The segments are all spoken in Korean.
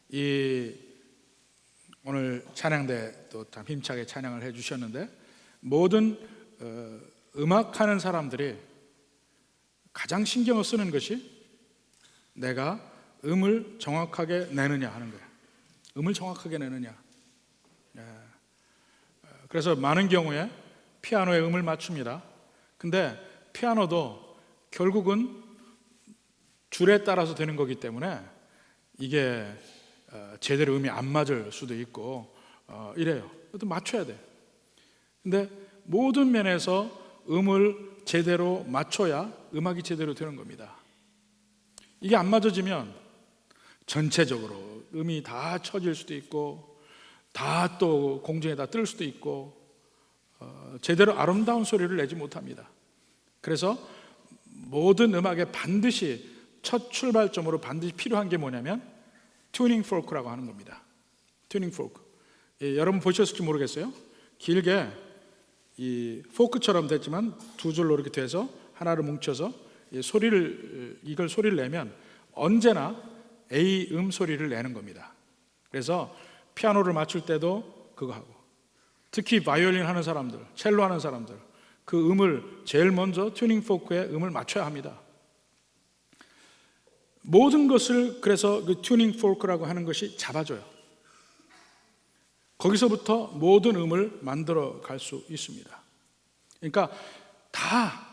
이 오늘 찬양대 또 참 힘차게 찬양을 해주셨는데, 모든 음악하는 사람들이 가장 신경을 쓰는 것이 내가 음을 정확하게 내느냐 하는 거예요. 음을 정확하게 내느냐. 그래서 많은 경우에 피아노에 음을 맞춥니다. 근데 피아노도 결국은 줄에 따라서 되는 거기 때문에 이게 제대로 음이 안 맞을 수도 있고 이래요. 또 맞춰야 돼. 근데 모든 면에서 음을 제대로 맞춰야 음악이 제대로 되는 겁니다. 이게 안 맞아지면 전체적으로 음이 다 처질 수도 있고 다 또 공중에다 뜰 수도 있고 제대로 아름다운 소리를 내지 못합니다. 그래서 모든 음악에 반드시 첫 출발점으로 반드시 필요한 게 뭐냐면 튜닝 포크라고 하는 겁니다. 튜닝 포크. 여러분 보셨을지 모르겠어요. 길게 이 포크처럼 됐지만 두 줄로 이렇게 돼서 하나를 뭉쳐서 이걸 소리를 내면 언제나 A 소리를 내는 겁니다. 그래서 피아노를 맞출 때도 그거 하고, 특히 바이올린 하는 사람들, 첼로 하는 사람들, 그 음을 제일 먼저 튜닝 포크에 음을 맞춰야 합니다. 모든 것을 그래서 그 튜닝 포크라고 하는 것이 잡아줘요. 거기서부터 모든 음을 만들어 갈 수 있습니다. 그러니까 다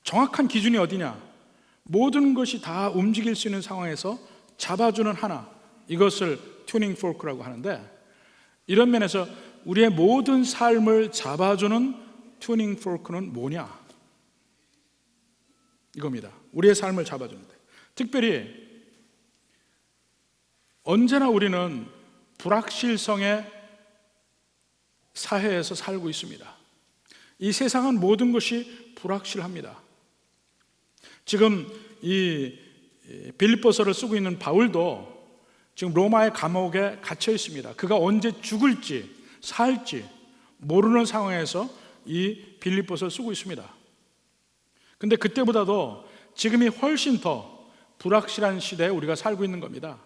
정확한 기준이 어디냐, 모든 것이 다 움직일 수 있는 상황에서 잡아주는 하나, 이것을 튜닝 포크라고 하는데, 이런 면에서 우리의 모든 삶을 잡아주는 튜닝 포크는 뭐냐, 이겁니다. 우리의 삶을 잡아주는데, 특별히 언제나 우리는 불확실성의 사회에서 살고 있습니다. 이 세상은 모든 것이 불확실합니다. 지금 이 빌립보서를 쓰고 있는 바울도 지금 로마의 감옥에 갇혀 있습니다. 그가 언제 죽을지 살지 모르는 상황에서 이 빌립보서를 쓰고 있습니다. 근데 그때보다도 지금이 훨씬 더 불확실한 시대에 우리가 살고 있는 겁니다.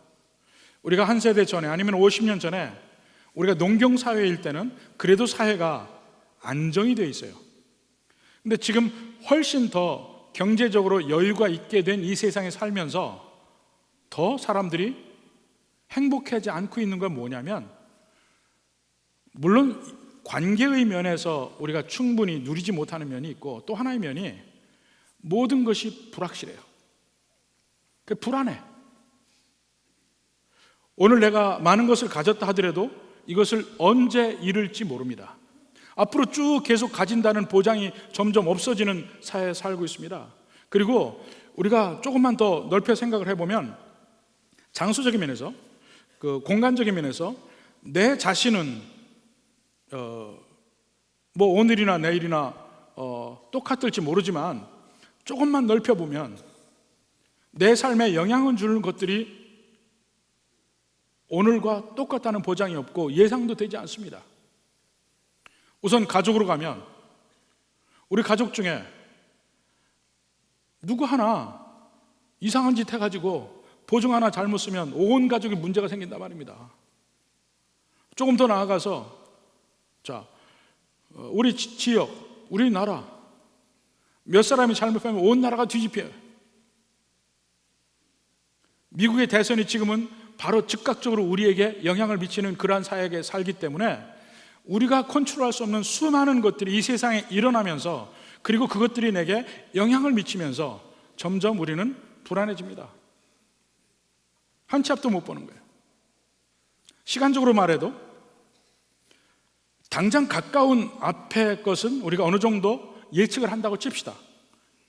우리가 한 세대 전에, 아니면 50년 전에 우리가 농경사회일 때는 그래도 사회가 안정이 되어 있어요. 근데 지금 훨씬 더 경제적으로 여유가 있게 된 이 세상에 살면서 더 사람들이 행복하지 않고 있는 건 뭐냐면, 물론 관계의 면에서 우리가 충분히 누리지 못하는 면이 있고, 또 하나의 면이 모든 것이 불확실해요. 불안해. 오늘 내가 많은 것을 가졌다 하더라도 이것을 언제 잃을지 모릅니다. 앞으로 쭉 계속 가진다는 보장이 점점 없어지는 사회에 살고 있습니다. 그리고 우리가 조금만 더 넓혀 생각을 해보면, 장소적인 면에서, 그 공간적인 면에서 내 자신은 뭐 오늘이나 내일이나 똑같을지 모르지만 조금만 넓혀보면 내 삶에 영향을 주는 것들이 오늘과 똑같다는 보장이 없고 예상도 되지 않습니다. 우선 가족으로 가면, 우리 가족 중에 누구 하나 이상한 짓 해가지고 보증 하나 잘못 쓰면 온 가족이 문제가 생긴단 말입니다. 조금 더 나아가서 우리 지역, 우리나라 몇 사람이 잘못하면 온 나라가 뒤집혀요. 미국의 대선이 지금은 바로 즉각적으로 우리에게 영향을 미치는 그러한 사회에 살기 때문에 우리가 컨트롤할 수 없는 수많은 것들이 이 세상에 일어나면서, 그리고 그것들이 내게 영향을 미치면서 점점 우리는 불안해집니다. 한 치 앞도 못 보는 거예요. 시간적으로 말해도 당장 가까운 앞의 것은 우리가 어느 정도 예측을 한다고 칩시다.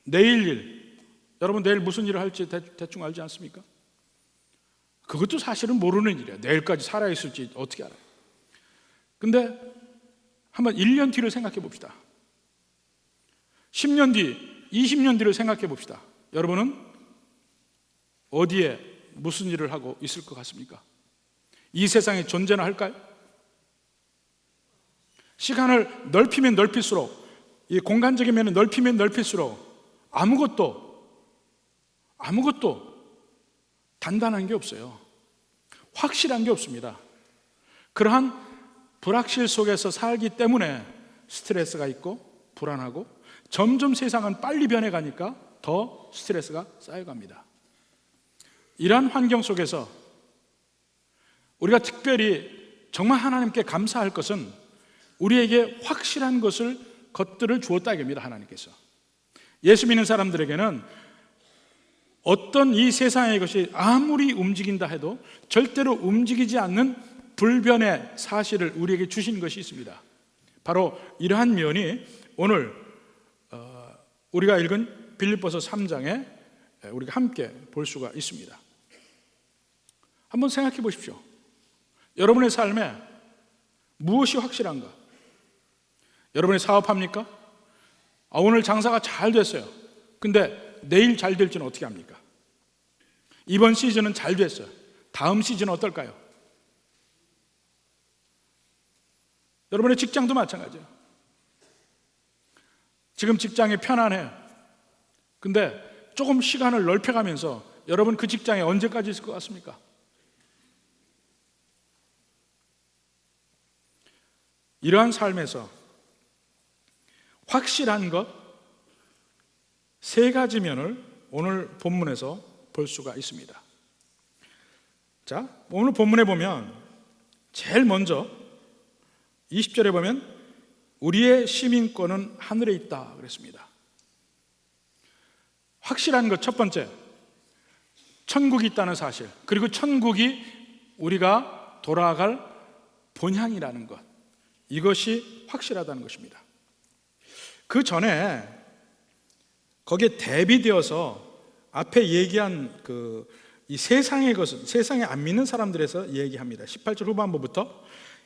내일 일, 여러분 내일 무슨 일을 할지 대충 알지 않습니까? 그것도 사실은 모르는 일이에요. 내일까지 살아있을지 어떻게 알아요? 근데 한번 1년 뒤를 생각해 봅시다. 10년 뒤, 20년 뒤를 생각해 봅시다. 여러분은 어디에 무슨 일을 하고 있을 것 같습니까? 이 세상에 존재나 할까요? 시간을 넓히면 넓힐수록, 이 공간적인 면을 넓히면 넓힐수록 아무것도 단단한 게 없어요. 확실한 게 없습니다. 그러한 불확실 속에서 살기 때문에 스트레스가 있고 불안하고, 점점 세상은 빨리 변해가니까 더 스트레스가 쌓여갑니다. 이러한 환경 속에서 우리가 특별히 정말 하나님께 감사할 것은 우리에게 확실한 것들을 주었다 이겁니다. 하나님께서 예수 믿는 사람들에게는 어떤 이 세상의 것이 아무리 움직인다 해도 절대로 움직이지 않는 불변의 사실을 우리에게 주신 것이 있습니다. 바로 이러한 면이 오늘 우리가 읽은 빌립보서 3장에 우리가 함께 볼 수가 있습니다. 한번 생각해 보십시오. 여러분의 삶에 무엇이 확실한가? 여러분이 사업합니까? 오늘 장사가 잘 됐어요. 근데 내일 잘 될지는 어떻게 합니까? 이번 시즌은 잘 됐어요. 다음 시즌은 어떨까요? 여러분의 직장도 마찬가지예요. 지금 직장이 편안해요. 근데 조금 시간을 넓혀가면서 여러분 그 직장에 언제까지 있을 것 같습니까? 이러한 삶에서 확실한 것 세 가지 면을 오늘 본문에서 볼 수가 있습니다. 자, 오늘 본문에 보면 제일 먼저 20절에 보면 우리의 시민권은 하늘에 있다 그랬습니다. 확실한 것 첫 번째, 천국이 있다는 사실, 그리고 천국이 우리가 돌아갈 본향이라는 것, 이것이 확실하다는 것입니다. 그 전에 거기에 대비되어서 앞에 얘기한 이 세상의 것은, 세상에 안 믿는 사람들에서 얘기합니다. 18절 후반부부터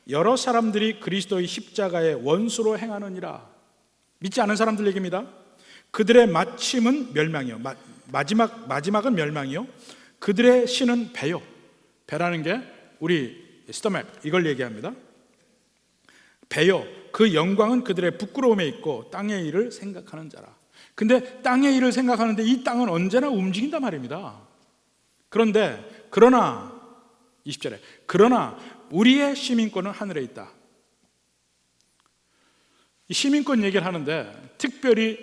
여러 사람들이 그리스도의 십자가의 원수로 행하느니라. 믿지 않은 사람들 얘기입니다. 그들의 마침은 멸망이요, 마지막은 멸망이요, 그들의 신은 배요. 배라는 게 우리 스토맥, 이걸 얘기합니다. 배요, 그 영광은 그들의 부끄러움에 있고 땅의 일을 생각하는 자라. 근데 땅의 일을 생각하는데 이 땅은 언제나 움직인단 말입니다. 그러나 20절에 그러나 우리의 시민권은 하늘에 있다. 이 시민권 얘기를 하는데 특별히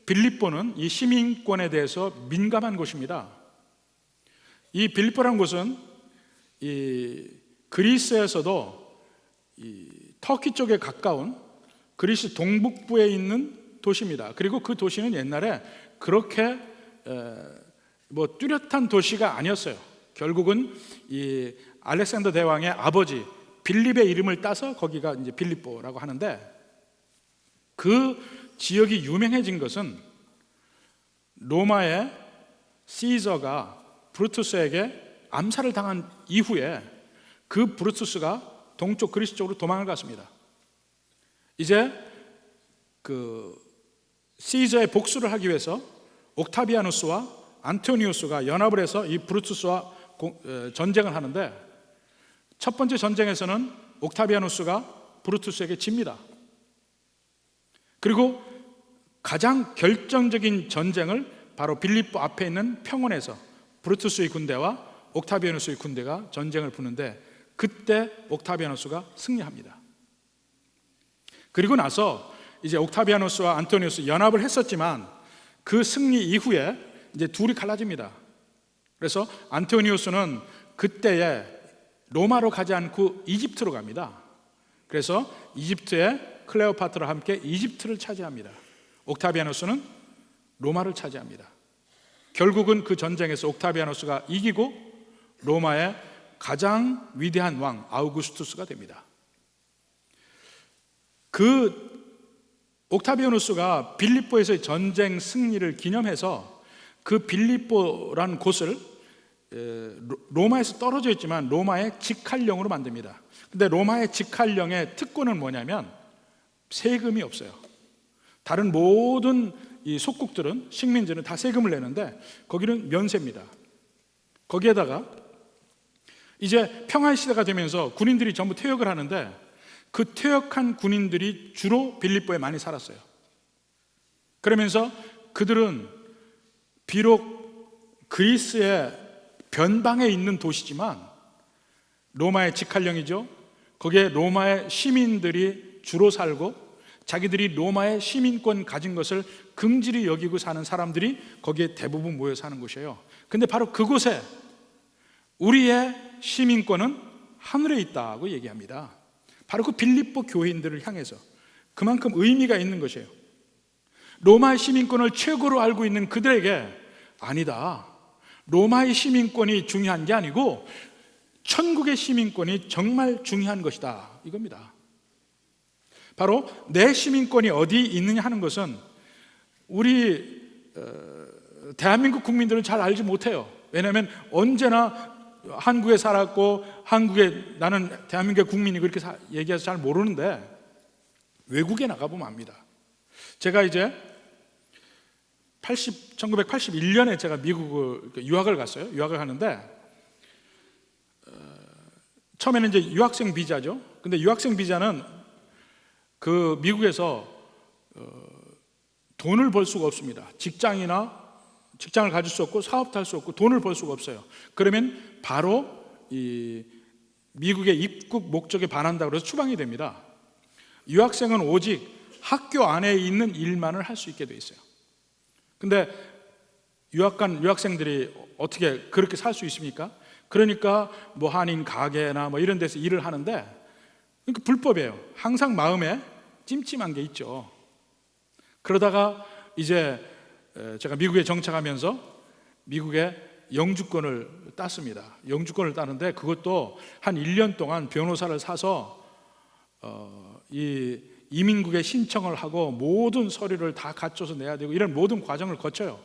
빌립보는 이 시민권에 대해서 민감한 곳입니다. 이 빌립보라는 곳은 이 그리스에서도 이 터키 쪽에 가까운 그리스 동북부에 있는 도시입니다. 그리고 그 도시는 옛날에 그렇게 뚜렷한 도시가 아니었어요. 결국은 이 알렉산더 대왕의 아버지 빌립의 이름을 따서 거기가 이제 빌립보라고 하는데, 그 지역이 유명해진 것은 로마의 시저가 브루투스에게 암살을 당한 이후에 그 브루투스가 동쪽 그리스 쪽으로 도망을 갔습니다. 이제 그 시저의 복수를 하기 위해서 옥타비아누스와 안토니우스가 연합을 해서 이 브루투스와 전쟁을 하는데, 첫 번째 전쟁에서는 옥타비아누스가 브루투스에게 집니다. 그리고 가장 결정적인 전쟁을 바로 빌립보 앞에 있는 평원에서 브루투스의 군대와 옥타비아누스의 군대가 전쟁을 부는데, 그때 옥타비아누스가 승리합니다. 그리고 나서 이제 옥타비아누스와 안토니우스 연합을 했었지만 그 승리 이후에 이제 둘이 갈라집니다. 그래서 안토니우스는 그때에 로마로 가지 않고 이집트로 갑니다. 그래서 이집트의 클레오파트라와 함께 이집트를 차지합니다. 옥타비아누스는 로마를 차지합니다. 결국은 그 전쟁에서 옥타비아누스가 이기고 로마의 가장 위대한 왕 아우구스투스가 됩니다. 그 옥타비아누스가 빌립보에서의 전쟁 승리를 기념해서 그 빌립보라는 곳을 로마에서 떨어져 있지만 로마의 직할령으로 만듭니다. 근데 로마의 직할령의 특권은 뭐냐면 세금이 없어요. 다른 모든 이 속국들은, 식민지는 다 세금을 내는데 거기는 면세입니다. 거기에다가 이제 평화의 시대가 되면서 군인들이 전부 퇴역을 하는데 그 퇴역한 군인들이 주로 빌립보에 많이 살았어요. 그러면서 그들은 비록 그리스의 변방에 있는 도시지만 로마의 직할령이죠. 거기에 로마의 시민들이 주로 살고 자기들이 로마의 시민권 가진 것을 긍지히 여기고 사는 사람들이 거기에 대부분 모여 사는 곳이에요. 근데 바로 그곳에 우리의 시민권은 하늘에 있다고 얘기합니다. 바로 그 빌립보 교인들을 향해서 그만큼 의미가 있는 것이에요. 로마의 시민권을 최고로 알고 있는 그들에게 아니다, 로마의 시민권이 중요한 게 아니고 천국의 시민권이 정말 중요한 것이다, 이겁니다. 바로 내 시민권이 어디 있느냐 하는 것은 우리 대한민국 국민들은 잘 알지 못해요. 왜냐하면 언제나 한국에 살았고 한국에 나는 대한민국의 국민이고 이렇게 얘기해서 잘 모르는데 외국에 나가보면 압니다. 제가 이제 1981년에 제가 미국을 유학을 갔어요. 유학을 가는데 처음에는 이제 유학생 비자죠. 근데 유학생 비자는 그 미국에서 돈을 벌 수가 없습니다. 직장을 가질 수 없고 사업도 할 수 없고 돈을 벌 수가 없어요. 그러면 바로 이 미국의 입국 목적에 반한다고 해서 추방이 됩니다. 유학생은 오직 학교 안에 있는 일만을 할 수 있게 돼 있어요. 근데 유학생들이 어떻게 그렇게 살 수 있습니까? 그러니까 뭐 한인 가게나 뭐 이런 데서 일을 하는데, 그러니까 불법이에요. 항상 마음에 찜찜한 게 있죠. 그러다가 이제 제가 미국에 정착하면서 미국의 영주권을 땄습니다. 영주권을 따는데 그것도 한 1년 동안 변호사를 사서 이 이민국에 신청을 하고 모든 서류를 다 갖춰서 내야 되고 이런 모든 과정을 거쳐요.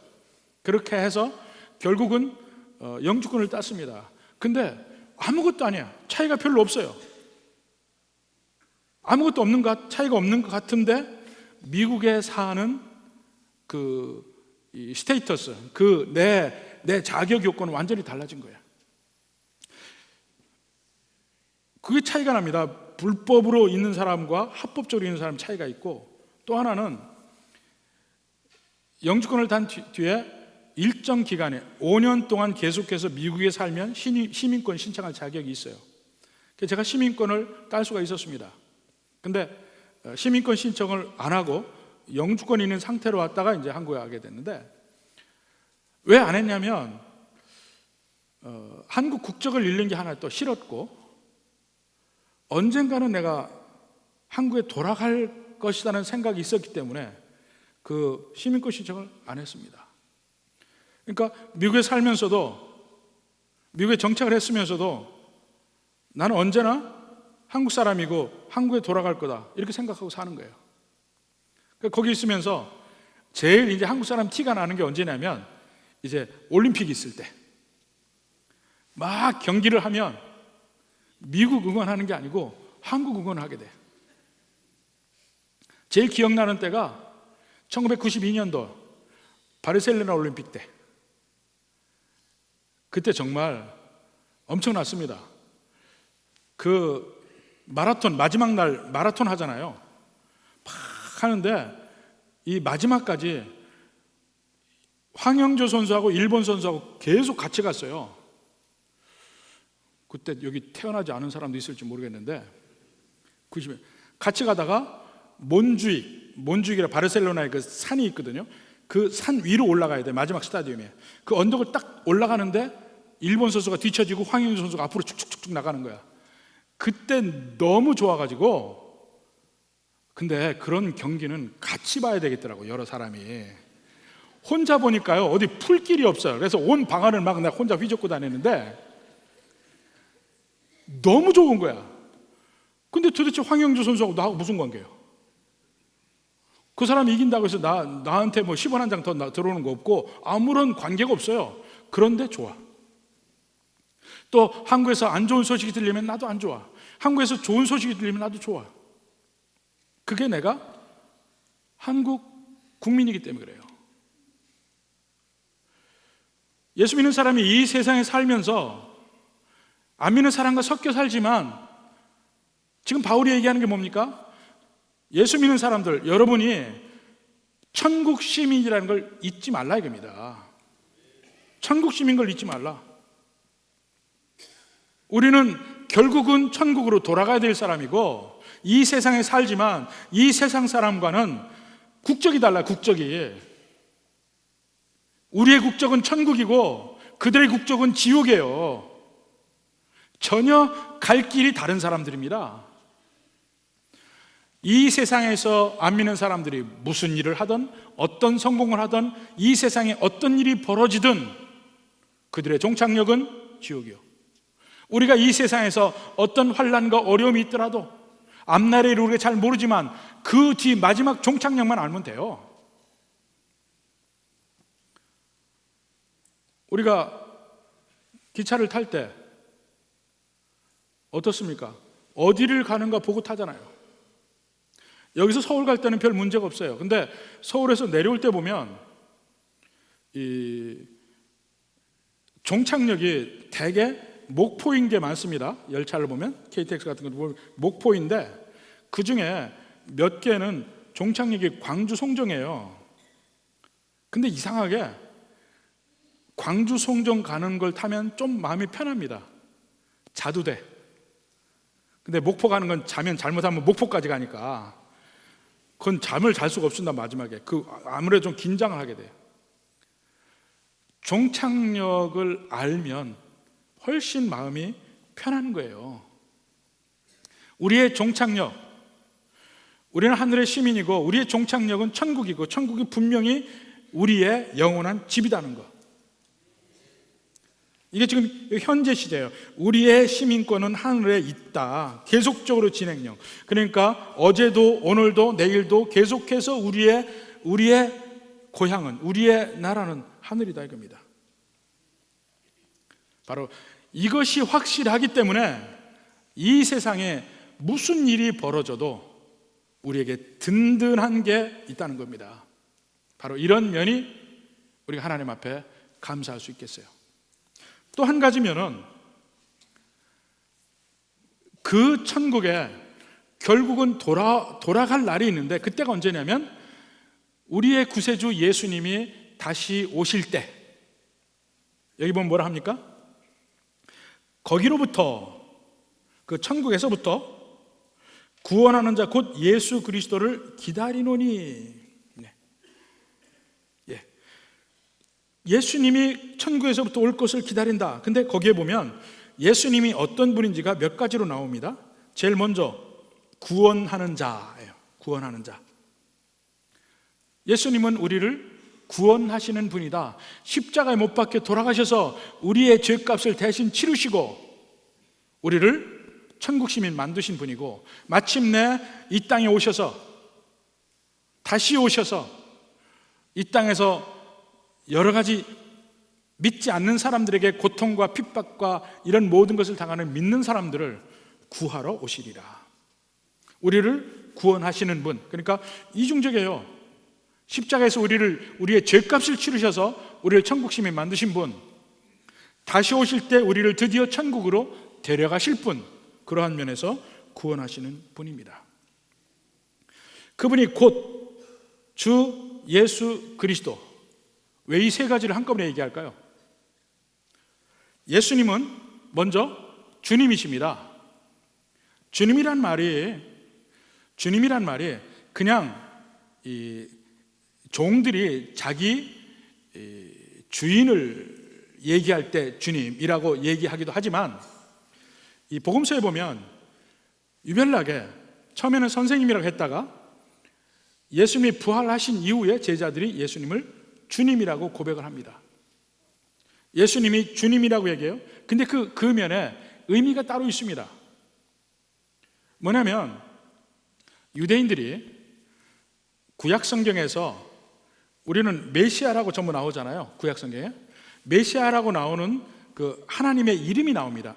그렇게 해서 결국은 영주권을 땄습니다. 근데 아무것도 아니야. 차이가 별로 없어요. 아무것도 차이가 없는 것 같은데 미국에 사는 이 스테이터스, 내 자격 요건은 완전히 달라진 거예요. 그게 차이가 납니다. 불법으로 있는 사람과 합법적으로 있는 사람 차이가 있고, 또 하나는 영주권을 단 뒤에 일정 기간에 5년 동안 계속해서 미국에 살면 시민권 신청할 자격이 있어요. 그래서 제가 시민권을 딸 수가 있었습니다. 근데 시민권 신청을 안 하고 영주권이 있는 상태로 왔다가 이제 한국에 가게 됐는데, 왜 안 했냐면 한국 국적을 잃는 게 하나 또 싫었고, 언젠가는 내가 한국에 돌아갈 것이라는 생각이 있었기 때문에 그 시민권 신청을 안 했습니다. 그러니까 미국에 살면서도, 미국에 정착을 했으면서도 나는 언제나 한국 사람이고 한국에 돌아갈 거다 이렇게 생각하고 사는 거예요. 거기 있으면서 제일 이제 한국 사람 티가 나는 게 언제냐면 이제 올림픽이 있을 때 막 경기를 하면 미국 응원하는 게 아니고 한국 응원을 하게 돼. 제일 기억나는 때가 1992년도 바르셀로나 올림픽 때. 그때 정말 엄청났습니다. 그 마라톤, 마지막 날 마라톤 하잖아요. 막 하는데 이 마지막까지 황영조 선수하고 일본 선수하고 계속 같이 갔어요. 그때 여기 태어나지 않은 사람도 있을지 모르겠는데 같이 가다가 몬주익이라 바르셀로나에 그 산이 있거든요. 그 산 위로 올라가야 돼. 마지막 스타디움에 그 언덕을 딱 올라가는데 일본 선수가 뒤처지고 황영조 선수가 앞으로 축축축 나가는 거야. 그때 너무 좋아가지고, 근데 그런 경기는 같이 봐야 되겠더라고. 여러 사람이. 혼자 보니까요 어디 풀 길이 없어요. 그래서 온 방안을 막 내가 혼자 휘젓고 다니는데 너무 좋은 거야. 근데 도대체 황영조 선수하고 나하고 무슨 관계예요? 그 사람이 이긴다고 해서 나한테 뭐 10원 한 장 더 들어오는 거 없고 아무런 관계가 없어요. 그런데 좋아. 또 한국에서 안 좋은 소식이 들리면 나도 안 좋아. 한국에서 좋은 소식이 들리면 나도 좋아. 그게 내가 한국 국민이기 때문에 그래요. 예수 믿는 사람이 이 세상에 살면서 안 믿는 사람과 섞여 살지만, 지금 바울이 얘기하는 게 뭡니까? 예수 믿는 사람들, 여러분이 천국 시민이라는 걸 잊지 말라 이겁니다. 천국 시민인 걸 잊지 말라. 우리는 결국은 천국으로 돌아가야 될 사람이고, 이 세상에 살지만 이 세상 사람과는 국적이 달라요. 국적이. 우리의 국적은 천국이고 그들의 국적은 지옥이에요. 전혀 갈 길이 다른 사람들입니다. 이 세상에서 안 믿는 사람들이 무슨 일을 하든 어떤 성공을 하든 이 세상에 어떤 일이 벌어지든 그들의 종착역은 지옥이요. 우리가 이 세상에서 어떤 환난과 어려움이 있더라도 앞날을 우리가 잘 모르지만 그 뒤 마지막 종착역만 알면 돼요. 우리가 기차를 탈 때 어떻습니까? 어디를 가는가 보고 타잖아요. 여기서 서울 갈 때는 별 문제가 없어요. 근데 서울에서 내려올 때 보면 이 종착역이 대개 목포인 게 많습니다. 열차를 보면 KTX 같은 거 보면 목포인데 그 중에 몇 개는 종착역이 광주 송정이에요. 근데 이상하게 광주 송정 가는 걸 타면 좀 마음이 편합니다. 자도 돼. 근데 목포 가는 건 자면 잘못하면 목포까지 가니까 그건 잠을 잘 수가 없습니다. 마지막에 아무래도 좀 긴장을 하게 돼요. 종착역을 알면 훨씬 마음이 편한 거예요. 우리의 종착역, 우리는 하늘의 시민이고 우리의 종착역은 천국이고 천국이 분명히 우리의 영원한 집이라는 것. 이게 지금 현재 시제예요. 우리의 시민권은 하늘에 있다. 계속적으로 진행형. 그러니까 어제도 오늘도 내일도 계속해서 우리의 고향은, 우리의 나라는 하늘이다 이겁니다. 바로 이것이 확실하기 때문에 이 세상에 무슨 일이 벌어져도 우리에게 든든한 게 있다는 겁니다. 바로 이런 면이 우리가 하나님 앞에 감사할 수 있겠어요. 또 한 가지면은 그 천국에 결국은 돌아갈 날이 있는데 그때가 언제냐면 우리의 구세주 예수님이 다시 오실 때, 여기 보면 뭐라 합니까? 거기로부터, 그 천국에서부터 구원하는 자 곧 예수 그리스도를 기다리노니. 예수님이 천국에서부터 올 것을 기다린다. 근데 거기에 보면 예수님이 어떤 분인지가 몇 가지로 나옵니다. 제일 먼저 구원하는 자예요. 구원하는 자. 예수님은 우리를 구원하시는 분이다. 십자가에 못 박혀 돌아가셔서 우리의 죄값을 대신 치르시고 우리를 천국 시민 만드신 분이고, 마침내 이 땅에 오셔서, 다시 오셔서 이 땅에서 여러 가지 믿지 않는 사람들에게 고통과 핍박과 이런 모든 것을 당하는 믿는 사람들을 구하러 오시리라. 우리를 구원하시는 분, 그러니까 이중적이에요. 십자가에서 우리의 죄값을 치르셔서 우리를 천국 시민 만드신 분, 다시 오실 때 우리를 드디어 천국으로 데려가실 분, 그러한 면에서 구원하시는 분입니다. 그분이 곧 주 예수 그리스도. 왜 이 세 가지를 한꺼번에 얘기할까요? 예수님은 먼저 주님이십니다. 주님이란 말이 그냥 이 종들이 자기 주인을 얘기할 때 주님이라고 얘기하기도 하지만, 이 복음서에 보면 유별나게 처음에는 선생님이라고 했다가 예수님이 부활하신 이후에 제자들이 예수님을 주님이라고 고백을 합니다. 예수님이 주님이라고 얘기해요. 근데 그 면에 의미가 따로 있습니다. 뭐냐면 유대인들이 구약 성경에서 우리는 메시아라고 전부 나오잖아요. 구약 성경에 메시아라고 나오는 그 하나님의 이름이 나옵니다.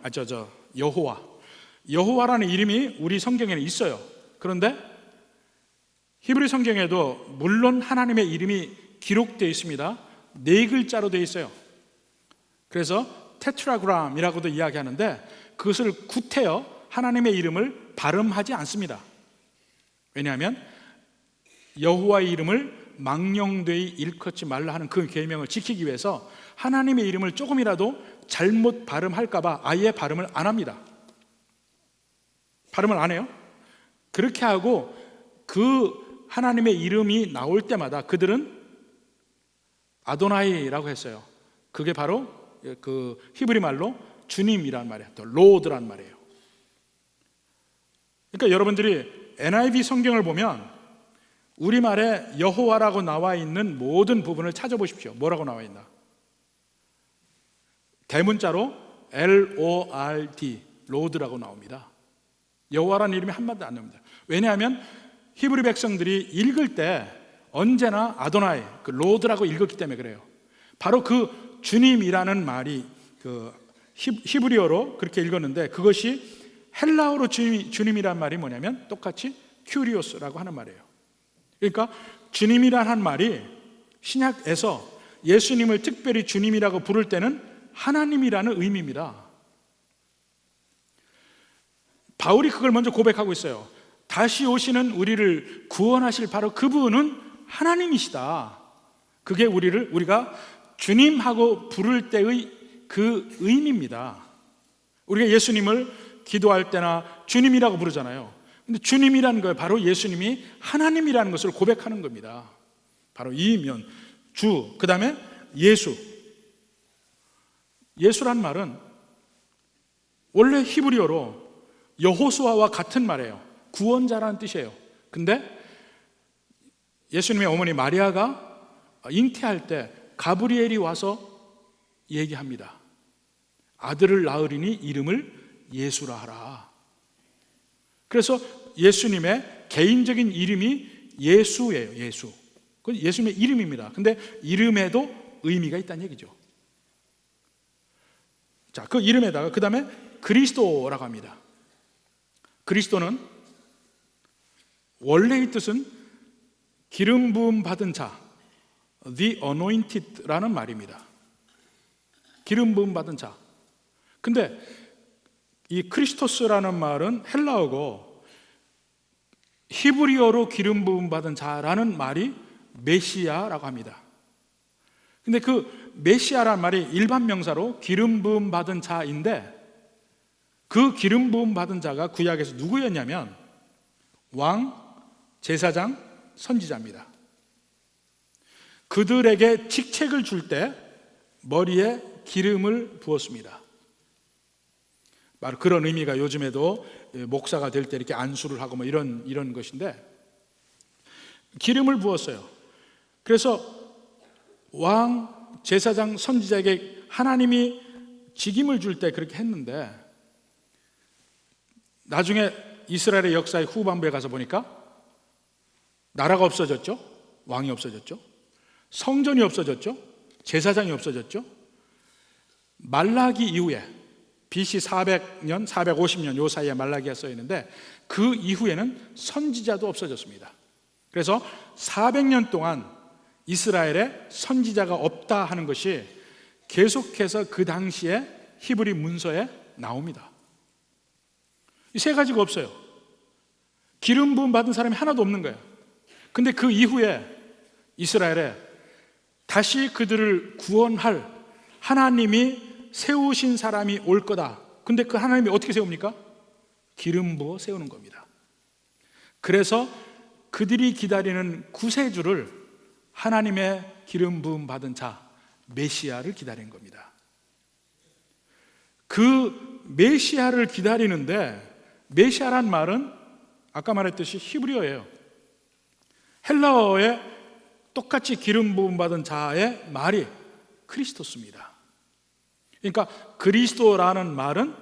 여호와라는 이름이 우리 성경에는 있어요. 그런데 히브리 성경에도 물론 하나님의 이름이 기록되어 있습니다. 4글자로 되어 있어요. 그래서 테트라그람이라고도 이야기하는데 그것을 구태여 하나님의 이름을 발음하지 않습니다. 왜냐하면 여호와의 이름을 망령되이 일컫지 말라 하는 그 계명을 지키기 위해서 하나님의 이름을 조금이라도 잘못 발음할까 봐 아예 발음을 안 합니다. 발음을 안 해요. 그렇게 하고 그 하나님의 이름이 나올 때마다 그들은 아도나이라고 했어요. 그게 바로 그 히브리 말로 주님이란 말이에요. 또 로드란 말이에요. 그러니까 여러분들이 NIV 성경을 보면 우리말에 여호와라고 나와 있는 모든 부분을 찾아보십시오. 뭐라고 나와 있나? 대문자로 LORD, 로드라고 나옵니다. 여호와라는 이름이 한마디도 안 나옵니다. 왜냐하면 히브리 백성들이 읽을 때 언제나 아도나이, 그 로드라고 읽었기 때문에 그래요. 바로 그 주님이라는 말이 그 히브리어로 그렇게 읽었는데, 그것이 헬라어로 주님이란 말이 뭐냐면 똑같이 큐리오스라고 하는 말이에요. 그러니까 주님이라는 말이 신약에서 예수님을 특별히 주님이라고 부를 때는 하나님이라는 의미입니다. 바울이 그걸 먼저 고백하고 있어요. 다시 오시는 우리를 구원하실 바로 그분은 하나님이시다. 그게 우리가 주님하고 부를 때의 그 의미입니다. 우리가 예수님을 기도할 때나 주님이라고 부르잖아요. 근데 주님이라는 거예요. 바로 예수님이 하나님이라는 것을 고백하는 겁니다. 바로 이면 주, 그 다음에 예수. 예수란 말은 원래 히브리어로 여호수아와 같은 말이에요. 구원자라는 뜻이에요. 근데 예수님의 어머니 마리아가 잉태할 때 가브리엘이 와서 얘기합니다. 아들을 낳으리니 이름을 예수라 하라. 그래서 예수님의 개인적인 이름이 예수예요. 예수. 그건 예수님의 이름입니다. 근데 이름에도 의미가 있다는 얘기죠. 자, 그 이름에다가 그 다음에 그리스도라고 합니다. 그리스도는 원래의 뜻은 기름 부음 받은 자, the anointed라는 말입니다. 기름 부음 받은 자. 근데 이 크리스토스라는 말은 헬라어고 히브리어로 기름 부음 받은 자라는 말이 메시아라고 합니다. 근데 그 메시아라는 말이 일반 명사로 기름 부음 받은 자인데, 그 기름 부음 받은 자가 구약에서 누구였냐면 왕, 제사장, 선지자입니다. 그들에게 직책을 줄 때 머리에 기름을 부었습니다. 바로 그런 의미가 요즘에도 목사가 될 때 이렇게 안수를 하고 뭐 이런 것인데, 기름을 부었어요. 그래서 왕, 제사장, 선지자에게 하나님이 직임을 줄 때 그렇게 했는데, 나중에 이스라엘의 역사의 후반부에 가서 보니까 나라가 없어졌죠. 왕이 없어졌죠. 성전이 없어졌죠. 제사장이 없어졌죠. 말라기 이후에 BC 400년, 450년 요 사이에 말라기가 써 있는데, 그 이후에는 선지자도 없어졌습니다. 그래서 400년 동안 이스라엘에 선지자가 없다 하는 것이 계속해서 그 당시에 히브리 문서에 나옵니다. 이 세 가지가 없어요. 기름 부음 받은 사람이 하나도 없는 거예요. 근데 그 이후에 이스라엘에 다시 그들을 구원할 하나님이 세우신 사람이 올 거다. 근데 그 하나님이 어떻게 세웁니까? 기름 부어 세우는 겁니다. 그래서 그들이 기다리는 구세주를, 하나님의 기름 부음 받은 자 메시아를 기다리는 겁니다. 그 메시아를 기다리는데, 메시아란 말은 아까 말했듯이 히브리어예요. 헬라어에 똑같이 기름 부음 받은 자의 말이 크리스토스입니다. 그러니까 그리스도라는 말은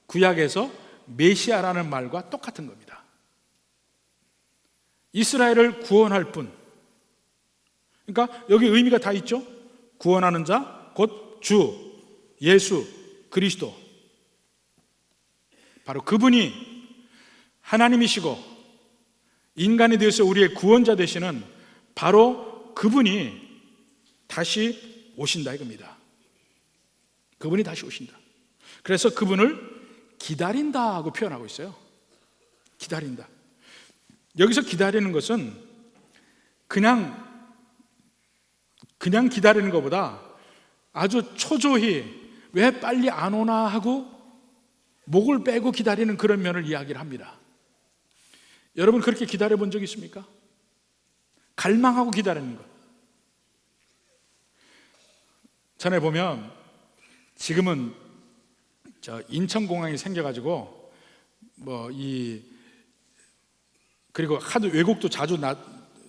구약에서 메시아라는 말과 똑같은 겁니다. 이스라엘을 구원할 분. 그러니까 여기 의미가 다 있죠. 구원하는 자, 곧 주, 예수, 그리스도. 바로 그분이 하나님이시고 인간이 되어서 우리의 구원자 되시는 바로 그분이 다시 오신다 이겁니다. 그분이 다시 오신다. 그래서 그분을 기다린다고 표현하고 있어요. 기다린다. 여기서 기다리는 것은 그냥 기다리는 것보다 아주 초조히 왜 빨리 안 오나 하고 목을 빼고 기다리는 그런 면을 이야기를 합니다. 여러분 그렇게 기다려 본 적 있습니까? 갈망하고 기다리는 것. 전에 보면 지금은 인천공항이 생겨가지고 그리고 하도 외국도 자주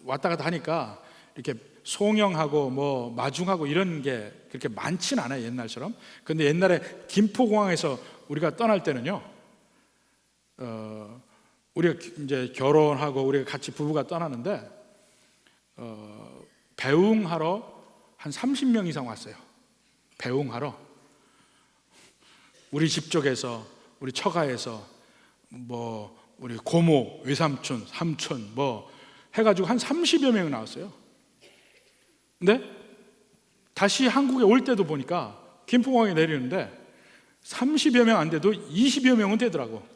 왔다 갔다 하니까 이렇게 송영하고 마중하고 이런 게 그렇게 많지는 않아요, 옛날처럼. 근데 옛날에 김포공항에서 우리가 떠날 때는요, 우리가 이제 결혼하고 우리가 같이 부부가 떠나는데 배웅하러 한 30명 이상 왔어요. 배웅하러. 우리 집 쪽에서, 우리 처가에서, 우리 고모, 외삼촌, 삼촌 해가지고 한 30여 명이 나왔어요. 근데 다시 한국에 올 때도 보니까 김포공항에 내리는데 30여 명 안 돼도 20여 명은 되더라고.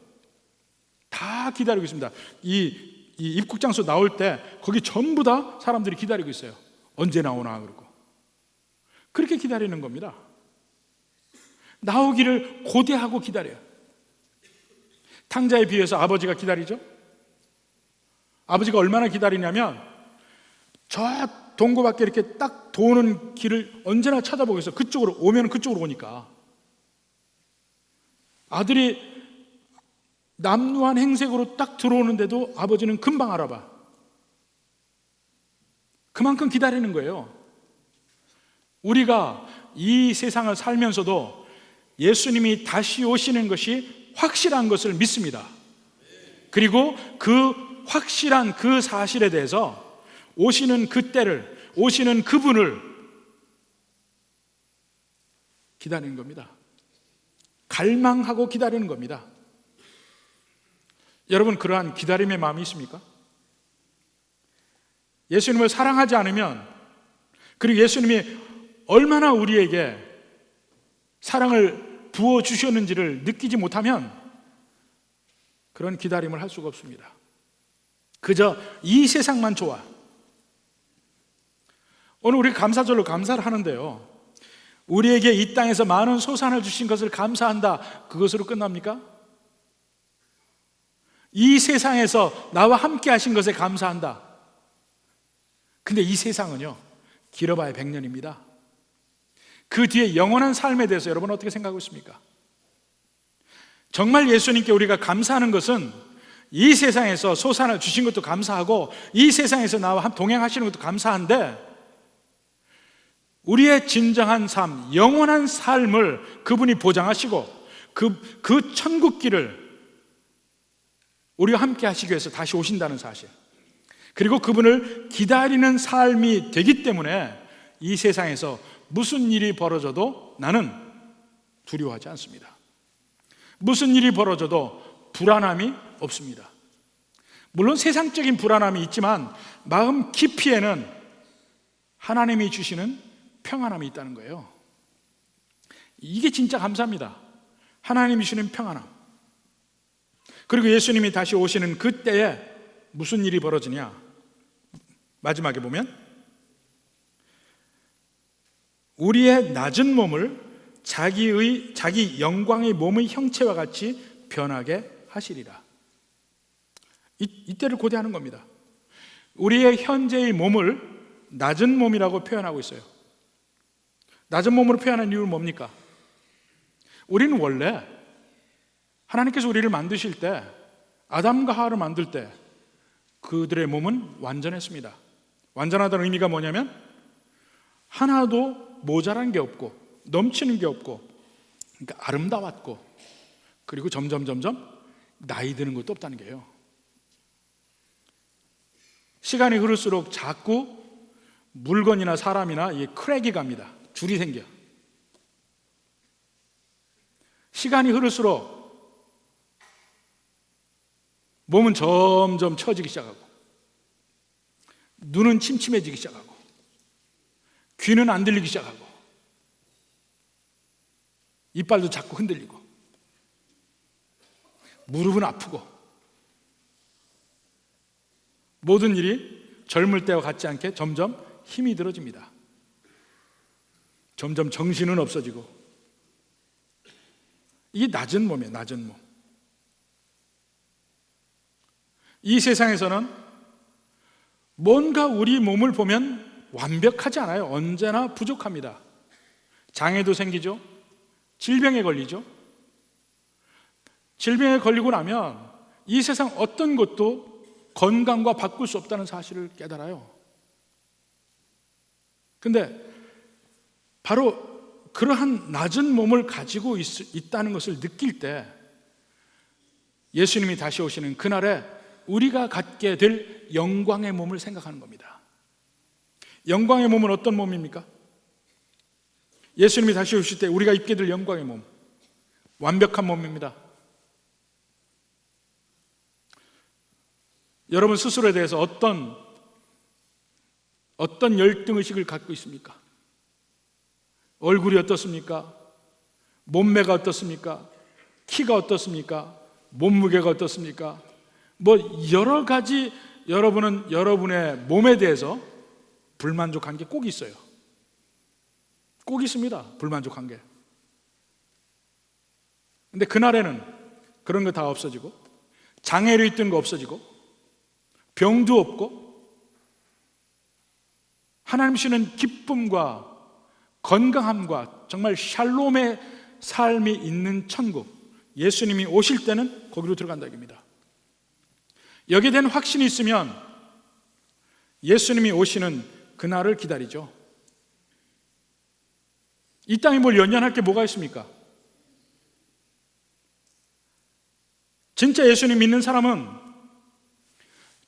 다 기다리고 있습니다. 이 입국장소 나올 때 거기 전부 다 사람들이 기다리고 있어요. 언제 나오나 그러고. 그렇게 기다리는 겁니다. 나오기를 고대하고 기다려요. 탕자에 비해서 아버지가 기다리죠. 아버지가 얼마나 기다리냐면 저 동고 밖에 이렇게 딱 도는 길을 언제나 쳐다보고 있어요. 그쪽으로 오면 그쪽으로 오니까. 아들이 남루한 행색으로 딱 들어오는데도 아버지는 금방 알아봐. 그만큼 기다리는 거예요. 우리가 이 세상을 살면서도 예수님이 다시 오시는 것이 확실한 것을 믿습니다. 그리고 그 확실한 그 사실에 대해서 오시는 그 때를, 오시는 그분을 기다리는 겁니다. 갈망하고 기다리는 겁니다. 여러분 그러한 기다림의 마음이 있습니까? 예수님을 사랑하지 않으면, 그리고 예수님이 얼마나 우리에게 사랑을 부어주셨는지를 느끼지 못하면 그런 기다림을 할 수가 없습니다. 그저 이 세상만 좋아. 오늘 우리 감사절로 감사를 하는데요, 우리에게 이 땅에서 많은 소산을 주신 것을 감사한다, 그것으로 끝납니까? 이 세상에서 나와 함께 하신 것에 감사한다. 근데 이 세상은요, 길어봐야 100년입니다. 그 뒤에 영원한 삶에 대해서 여러분 어떻게 생각하고 있습니까? 정말 예수님께 우리가 감사하는 것은 이 세상에서 소산을 주신 것도 감사하고 이 세상에서 나와 동행하시는 것도 감사한데, 우리의 진정한 삶, 영원한 삶을 그분이 보장하시고 그 천국길을 우리와 함께 하시기 위해서 다시 오신다는 사실, 그리고 그분을 기다리는 삶이 되기 때문에 이 세상에서 무슨 일이 벌어져도 나는 두려워하지 않습니다. 무슨 일이 벌어져도 불안함이 없습니다. 물론 세상적인 불안함이 있지만 마음 깊이에는 하나님이 주시는 평안함이 있다는 거예요. 이게 진짜 감사합니다. 하나님이 주시는 평안함. 그리고 예수님이 다시 오시는 그때에 무슨 일이 벌어지냐? 마지막에 보면 우리의 낮은 몸을 자기 영광의 몸의 형체와 같이 변하게 하시리라. 이때를 고대하는 겁니다. 우리의 현재의 몸을 낮은 몸이라고 표현하고 있어요. 낮은 몸으로 표현하는 이유는 뭡니까? 우리는 원래 하나님께서 우리를 만드실 때, 아담과 하와를 만들 때 그들의 몸은 완전했습니다. 완전하다는 의미가 뭐냐면 하나도 모자란 게 없고 넘치는 게 없고, 그러니까 아름다웠고, 그리고 점점 나이 드는 것도 없다는 거예요. 시간이 흐를수록 자꾸 물건이나 사람이나 크랙이 갑니다. 줄이 생겨. 시간이 흐를수록 몸은 점점 처지기 시작하고, 눈은 침침해지기 시작하고, 귀는 안 들리기 시작하고, 이빨도 자꾸 흔들리고, 무릎은 아프고, 모든 일이 젊을 때와 같지 않게 점점 힘이 들어집니다. 점점 정신은 없어지고, 이게 낮은 몸이에요. 낮은 몸. 이 세상에서는 뭔가 우리 몸을 보면 완벽하지 않아요. 언제나 부족합니다. 장애도 생기죠. 질병에 걸리죠. 질병에 걸리고 나면 이 세상 어떤 것도 건강과 바꿀 수 없다는 사실을 깨달아요. 근데 바로 그러한 낮은 몸을 가지고 있다는 것을 느낄 때 예수님이 다시 오시는 그날에 우리가 갖게 될 영광의 몸을 생각하는 겁니다. 영광의 몸은 어떤 몸입니까? 예수님이 다시 오실 때 우리가 입게 될 영광의 몸, 완벽한 몸입니다. 여러분 스스로에 대해서 어떤 열등의식을 갖고 있습니까? 얼굴이 어떻습니까? 몸매가 어떻습니까? 키가 어떻습니까? 몸무게가 어떻습니까? 여러 가지 여러분은 여러분의 몸에 대해서 불만족한 게 꼭 있어요. 꼭 있습니다. 불만족한 게. 근데 그날에는 그런 거 다 없어지고, 장애로 있던 거 없어지고, 병도 없고, 하나님 주시는 기쁨과 건강함과 정말 샬롬의 삶이 있는 천국, 예수님이 오실 때는 거기로 들어간다 입니다. 여기에 대한 확신이 있으면 예수님이 오시는 그날을 기다리죠. 이 땅에 뭘 연연할 게 뭐가 있습니까? 진짜 예수님 믿는 사람은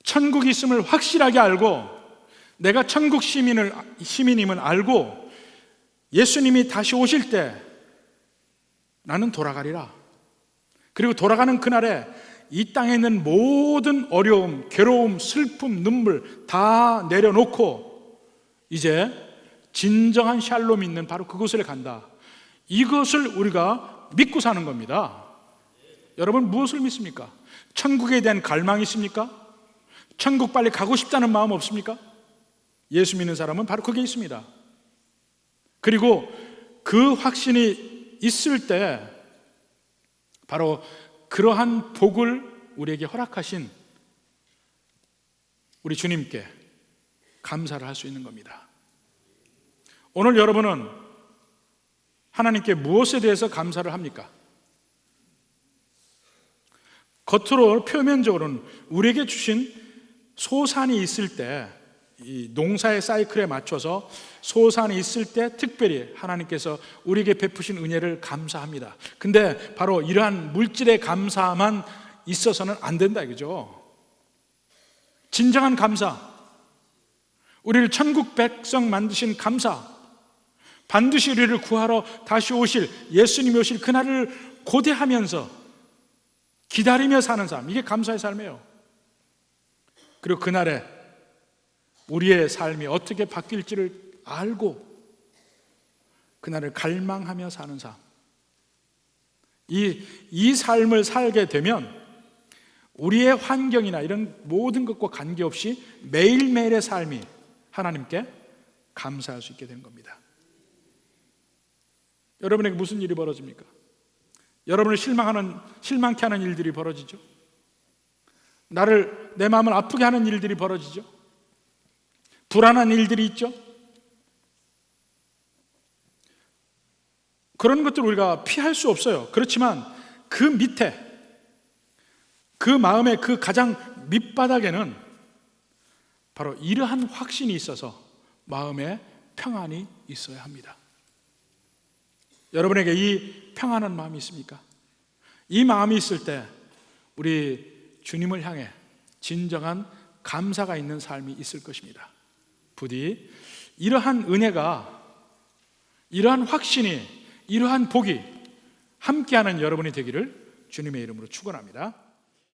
천국이 있음을 확실하게 알고, 내가 천국 시민임을 알고, 예수님이 다시 오실 때 나는 돌아가리라. 그리고 돌아가는 그날에 이 땅에 있는 모든 어려움, 괴로움, 슬픔, 눈물 다 내려놓고 이제 진정한 샬롬이 있는 바로 그곳을 간다. 이것을 우리가 믿고 사는 겁니다. 여러분 무엇을 믿습니까? 천국에 대한 갈망이 있습니까? 천국 빨리 가고 싶다는 마음 없습니까? 예수 믿는 사람은 바로 그게 있습니다. 그리고 그 확신이 있을 때 바로 그러한 복을 우리에게 허락하신 우리 주님께 감사를 할 수 있는 겁니다. 오늘 여러분은 하나님께 무엇에 대해서 감사를 합니까? 겉으로 표면적으로는 우리에게 주신 소산이 있을 때, 이 농사의 사이클에 맞춰서 소산이 있을 때 특별히 하나님께서 우리에게 베푸신 은혜를 감사합니다. 근데 바로 이러한 물질의 감사만 있어서는 안 된다 이거죠. 진정한 감사, 우리를 천국 백성 만드신 감사, 반드시 우리를 구하러 다시 오실 예수님이 오실 그날을 고대하면서 기다리며 사는 삶, 이게 감사의 삶이에요. 그리고 그날에 우리의 삶이 어떻게 바뀔지를 알고 그날을 갈망하며 사는 삶, 이 삶을 살게 되면 우리의 환경이나 이런 모든 것과 관계없이 매일매일의 삶이 하나님께 감사할 수 있게 되는 겁니다. 여러분에게 무슨 일이 벌어집니까? 여러분을 실망케 하는 일들이 벌어지죠. 내 마음을 아프게 하는 일들이 벌어지죠. 불안한 일들이 있죠. 그런 것들을 우리가 피할 수 없어요. 그렇지만 그 밑에, 그 마음의 그 가장 밑바닥에는 바로 이러한 확신이 있어서 마음에 평안이 있어야 합니다. 여러분에게 이 평안한 마음이 있습니까? 이 마음이 있을 때 우리 주님을 향해 진정한 감사가 있는 삶이 있을 것입니다. 부디 이러한 은혜가, 이러한 확신이, 이러한 복이 함께하는 여러분이 되기를 주님의 이름으로 축원합니다.